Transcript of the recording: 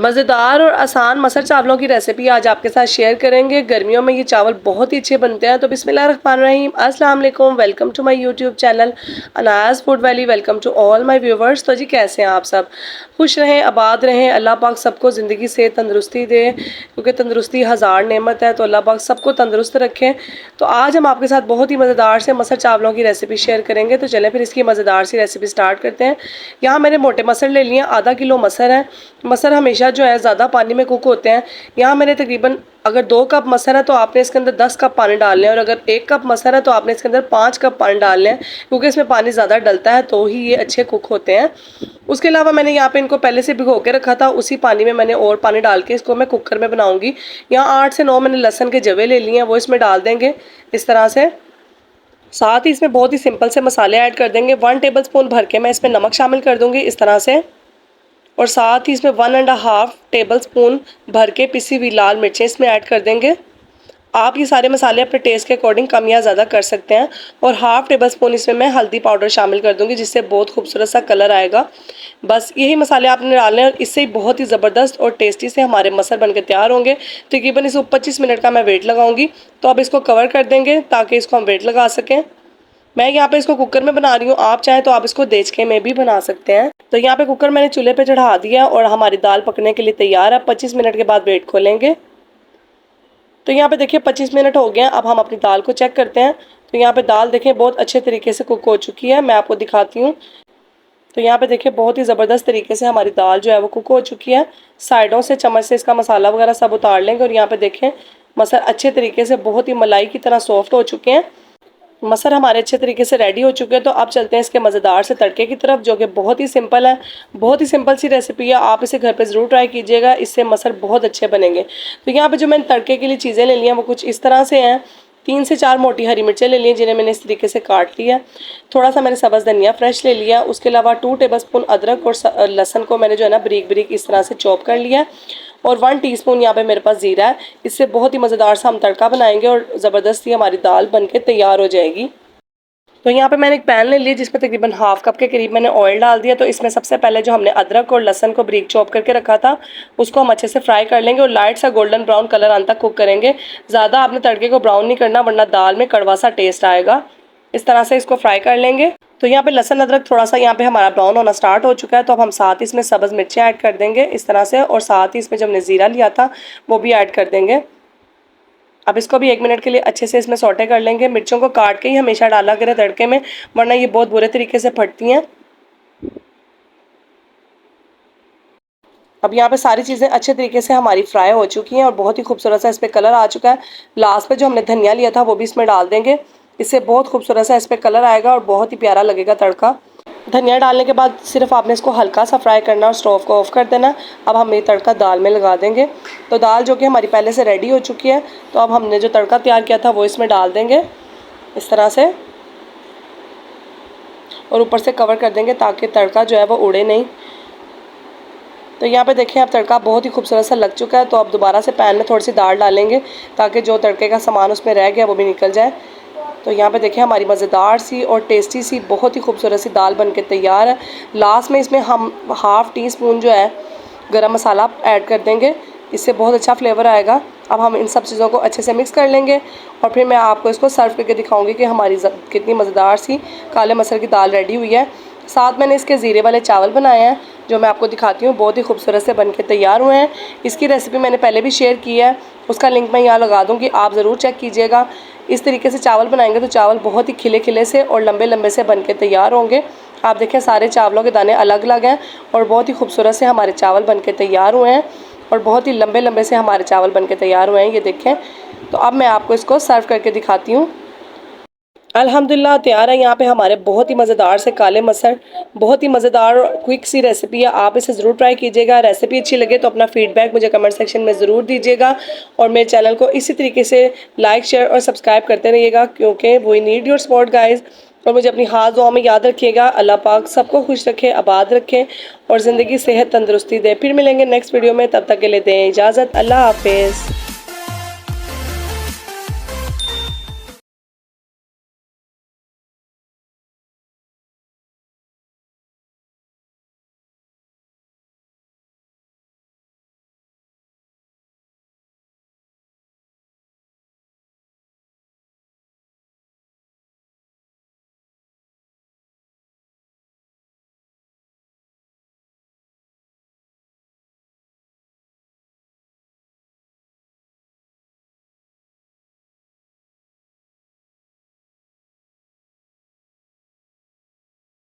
मज़ेदार और आसान मसर चावलों की रेसिपी आज आपके साथ शेयर करेंगे। गर्मियों में ये चावल बहुत ही अच्छे बनते हैं। तो बिस्मिल्लाहिर्रहमानिर्रहीम, अस्सलाम वालेकुम, welcome to my YouTube channel Anayas food valley. Welcome to all my viewers. तो जी कैसे हैं आप सब? खुश रहें, आबाद रहें। अल्लाह पाक सबको ज़िंदगी से तंदरुस्ती दे, क्योंकि तंदरुस्ती हज़ार नेमत है। तो अल्लाह पाक सबको तंदुरुस्त रखें। तो आज हम आपके साथ बहुत ही मज़ेदार से मसर चावलों की रेसिपी शेयर करेंगे। तो चलें फिर इसकी मज़ेदार सी रेसिपी स्टार्ट करते हैं। यहाँ मैंने मोटे मसर ले लिए, आधा किलो मसर है। मसर हमेशा जो है ज़्यादा पानी में कुक होते हैं। यहाँ मैंने तकरीबन अगर 2 कप मसर है तो आपने इसके अंदर 10 कप पानी डालने हैं, और अगर 1 कप मसर है तो आपने इसके अंदर 5 कप पानी डालने हैं, क्योंकि इसमें पानी ज़्यादा डलता है तो ही ये अच्छे कुक होते हैं। उसके अलावा मैंने यहाँ पे इनको पहले से भिगो के रखा था, उसी पानी में मैंने और पानी डाल के इसको मैं कुकर में बनाऊंगी। यहाँ 8 से 9 मैंने लहसुन के जवे ले लिए हैं, वो इसमें डाल देंगे इस तरह से। साथ ही इसमें बहुत ही सिंपल से मसाले ऐड कर देंगे। 1 टेबल स्पून भर के मैं इसमें नमक शामिल कर दूंगी इस तरह से, और साथ ही इसमें 1.5 टेबल स्पून भर के पिसी हुई लाल मिर्चें इसमें ऐड कर देंगे। आप ये सारे मसाले अपने टेस्ट के अकॉर्डिंग कम या ज़्यादा कर सकते हैं। और 1/2 टेबल स्पून इसमें मैं हल्दी पाउडर शामिल कर दूंगी, जिससे बहुत खूबसूरत सा कलर आएगा। बस यही मसाले आपने डालने हैं, और इससे बहुत ही ज़बरदस्त और टेस्टी से हमारे मसर बनकर तैयार होंगे। तकरीबन इसको 25 मिनट का मैं वेट लगाऊंगी। तो अब इसको कवर कर देंगे ताकि इसको हम वेट लगा सकें। मैं यहाँ पे इसको कुकर में बना रही हूँ, आप चाहें तो आप इसको देचके में भी बना सकते हैं। तो यहाँ पे कुकर मैंने चूल्हे पे चढ़ा दिया और हमारी दाल पकने के लिए तैयार है। 25 मिनट के बाद वेट खोलेंगे। तो यहाँ पे देखिए 25 मिनट हो गए हैं। अब हम अपनी दाल को चेक करते हैं। तो यहाँ पे दाल देखिए बहुत अच्छे तरीके से कुक हो चुकी है। मैं आपको दिखाती हूँ। तो यहाँ पे देखिए बहुत ही ज़बरदस्त तरीके से हमारी दाल जो है वो कुक हो चुकी है। साइडों से चम्मच से इसका मसाला वगैरह सब उतार लेंगे। और यहाँ पे देखें मसर अच्छे तरीके से बहुत ही मलाई की तरह सॉफ्ट हो चुके हैं। मसर हमारे अच्छे तरीके से रेडी हो चुके हैं। तो अब चलते हैं इसके मज़ेदार से तड़के की तरफ, जो कि बहुत ही सिंपल है। बहुत ही सिंपल सी रेसिपी है, आप इसे घर पे ज़रूर ट्राई कीजिएगा। इससे मसर बहुत अच्छे बनेंगे। तो यहाँ पे जो मैंने तड़के के लिए चीज़ें ले ली हैं वो कुछ इस तरह से हैं। 3 से 4 मोटी हरी मिर्चें ले ली हैं, जिन्हें मैंने इस तरीके से काट लिया। थोड़ा सा मैंने सब्ज़ धनिया फ्रेश ले लिया। उसके अलावा 2 टेबल स्पून अदरक और लहसुन को मैंने जो है ना बारीक बारीक इस तरह से चॉप कर लिया। और 1 टीस्पून यहाँ पे मेरे पास ज़ीरा है। इससे बहुत ही मज़ेदार सा हम तड़का बनाएंगे और ज़बरदस्ती हमारी दाल बन के तैयार हो जाएगी। तो यहाँ पे मैंने एक पैन ले लिया, जिसमें तकरीबन 1/2 कप के करीब मैंने ऑयल डाल दिया। तो इसमें सबसे पहले जो हमने अदरक और लहसुन को बारीक चॉप करके रखा था उसको हम अच्छे से फ्राई कर लेंगे, और लाइट सा गोल्डन ब्राउन कलर आने तक कुक करेंगे। ज़्यादा आपने तड़के को ब्राउन नहीं करना, वरना दाल में कड़वा सा टेस्ट आएगा। इस तरह से इसको फ्राई कर लेंगे। तो यहाँ पे लहसुन अदरक थोड़ा सा यहाँ पे हमारा ब्राउन होना स्टार्ट हो चुका है। तो अब हम साथ ही इसमें सब्ज़ मिर्चें ऐड कर देंगे इस तरह से, और साथ ही इसमें जो हमने ज़ीरा लिया था वो भी ऐड कर देंगे। अब इसको भी 1 मिनट के लिए अच्छे से इसमें सौटे कर लेंगे। मिर्चों को काट के ही हमेशा डाला करें तड़के में, वरना ये बहुत बुरे तरीके से फटती हैं। अब यहाँ पे सारी चीज़ें अच्छे तरीके से हमारी फ्राई हो चुकी हैं और बहुत ही खूबसूरत सा इस पर कलर आ चुका है। लास्ट पे जो हमने धनिया लिया था वो भी इसमें डाल देंगे। इससे बहुत खूबसूरत सा इस पर कलर आएगा और बहुत ही प्यारा लगेगा तड़का। धनिया डालने के बाद सिर्फ आपने इसको हल्का सा फ्राई करना और स्टोव को ऑफ कर देना। अब हम ये तड़का दाल में लगा देंगे। तो दाल जो कि हमारी पहले से रेडी हो चुकी है, तो अब हमने जो तड़का तैयार किया था वो इसमें डाल देंगे इस तरह से, और ऊपर से कवर कर देंगे ताकि तड़का जो है वो उड़े नहीं। तो यहाँ पे देखें अब तड़का बहुत ही खूबसूरत सा लग चुका है। तो अब दोबारा से पैन में थोड़ी सी दाल डालेंगे ताकि जो तड़के का सामान उसमें रह गया वो भी निकल जाए। तो यहाँ पे देखें हमारी मज़ेदार सी और टेस्टी सी बहुत ही खूबसूरत सी दाल बनके तैयार है। लास्ट में इसमें हम 1/2 टीस्पून जो है गरम मसाला ऐड कर देंगे, इससे बहुत अच्छा फ्लेवर आएगा। अब हम इन सब चीज़ों को अच्छे से मिक्स कर लेंगे, और फिर मैं आपको इसको सर्व करके दिखाऊंगी कि हमारी कितनी मज़ेदार सी काले मसर की दाल रेडी हुई है। साथ मैंने इसके ज़ीरे वाले चावल बनाए हैं, जो मैं आपको दिखाती हूँ। बहुत ही खूबसूरत से बनके तैयार हुए हैं। इसकी रेसिपी मैंने पहले भी शेयर की है, उसका लिंक मैं यहाँ लगा दूँगी, आप ज़रूर चेक कीजिएगा। इस तरीके से चावल बनाएंगे तो चावल बहुत ही खिले खिले से और लंबे लंबे से बनके तैयार होंगे। आप देखें सारे चावलों के दाने अलग अलग हैं और बहुत ही खूबसूरत से हमारे चावल बनके तैयार हुए हैं, और बहुत ही लंबे लंबे से हमारे चावल बनके तैयार हुए हैं, ये देखें। तो अब मैं आपको इसको सर्व करके दिखाती हूँ। अल्हम्दुलिल्लाह तैयार है यहाँ पे हमारे बहुत ही मज़ेदार से काले मसर। बहुत ही मज़ेदार और क्विक सी रेसिपी है, आप इसे ज़रूर ट्राई कीजिएगा। रेसिपी अच्छी लगे तो अपना फीडबैक मुझे कमेंट सेक्शन में ज़रूर दीजिएगा, और मेरे चैनल को इसी तरीके से लाइक शेयर और सब्सक्राइब करते रहिएगा, क्योंकि we need your support guys. और मुझे अपनी हाथ दुआ में याद रखिएगा। अल्लाह पाक सबको खुश रखे, आबाद रखें और ज़िंदगी सेहत तंदरुस्ती दे। फिर मिलेंगे नेक्स्ट वीडियो में, तब तक के लिए दें इजाज़त। अल्लाह हाफिज़।